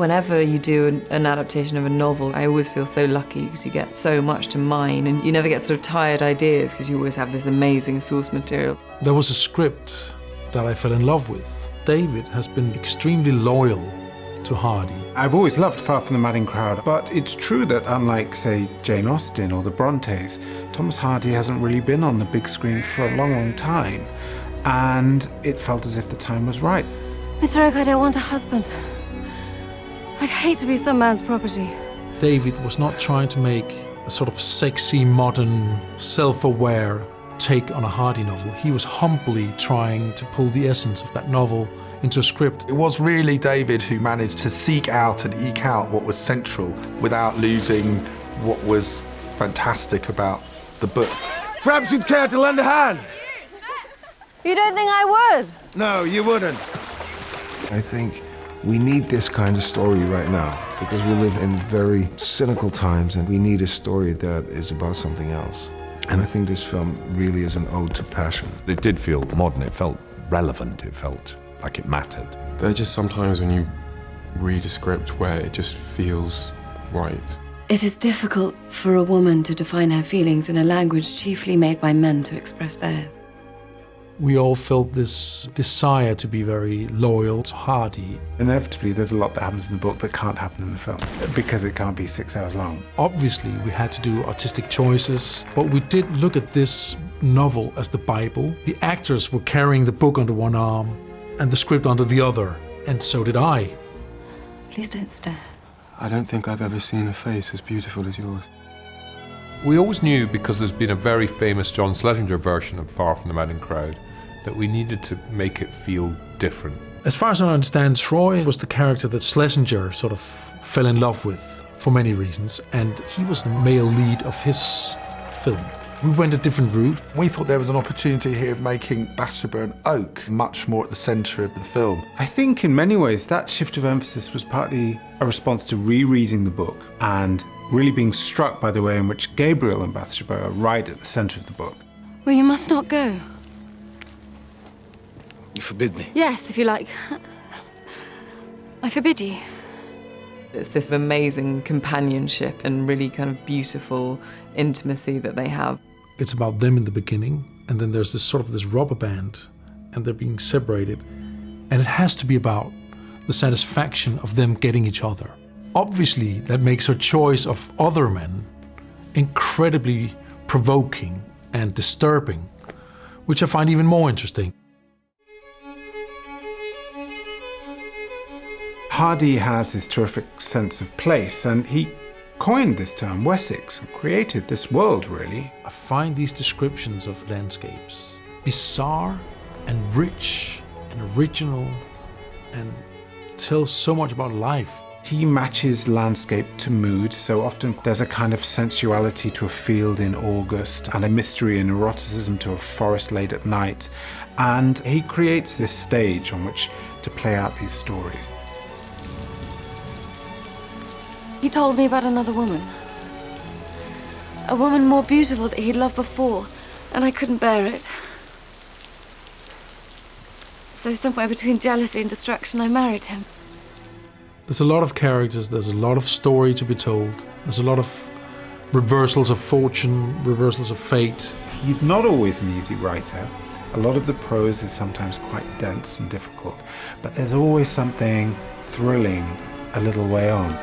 Whenever you do an adaptation of a novel, I always feel so lucky because you get so much to mine and you never get sort of tired ideas because you always have this amazing source material. There was a script that I fell in love with. David has been extremely loyal to Hardy. I've always loved Far From the Madding Crowd, but it's true that unlike, say, Jane Austen or the Brontes, Thomas Hardy hasn't really been on the big screen for a long, long time. And it felt as if the time was right. Mr. Oak, I don't want a husband. I'd hate to be some man's property. David was not trying to make a sort of sexy, modern, self-aware take on a Hardy novel. He was humbly trying to pull the essence of that novel into a script. It was really David who managed to seek out and eke out what was central without losing what was fantastic about the book. Perhaps you'd care to lend a hand? You don't think I would? No, you wouldn't. I think we need this kind of story right now because we live in very cynical times and we need a story that is about something else. And I think this film really is an ode to passion. It did feel modern, it felt relevant, it felt like it mattered. There are just sometimes when you read a script where it just feels right. It is difficult for a woman to define her feelings in a language chiefly made by men to express theirs. We all felt this desire to be very loyal to Hardy. Inevitably, there's a lot that happens in the book that can't happen in the film because it can't be 6 hours long. Obviously, we had to do artistic choices, but we did look at this novel as the Bible. The actors were carrying the book under one arm and the script under the other, and so did I. Please don't stare. I don't think I've ever seen a face as beautiful as yours. We always knew, because there's been a very famous John Schlesinger version of Far From the Madding Crowd, that we needed to make it feel different. As far as I understand, Troy was the character that Schlesinger sort of fell in love with for many reasons, and he was the male lead of his film. We went a different route. We thought there was an opportunity here of making Bathsheba and Oak much more at the centre of the film. I think in many ways that shift of emphasis was partly a response to rereading the book and really being struck by the way in which Gabriel and Bathsheba are right at the centre of the book. Well, you must not go. You forbid me? Yes, if you like. I forbid you. It's this amazing companionship and really kind of beautiful intimacy that they have. It's about them in the beginning, and then there's this sort of this rubber band, and they're being separated. And it has to be about the satisfaction of them getting each other. Obviously, that makes her choice of other men incredibly provoking and disturbing, which I find even more interesting. Hardy has this terrific sense of place, and he coined this term, Wessex, and created this world, really. I find these descriptions of landscapes bizarre and rich and original and tell so much about life. He matches landscape to mood, so often there's a kind of sensuality to a field in August and a mystery and eroticism to a forest late at night, and he creates this stage on which to play out these stories. He told me about another woman. A woman more beautiful that he'd loved before, and I couldn't bear it. So somewhere between jealousy and distraction, I married him. There's a lot of characters, there's a lot of story to be told, there's a lot of reversals of fortune, reversals of fate. He's not always an easy writer. A lot of the prose is sometimes quite dense and difficult, but there's always something thrilling a little way on.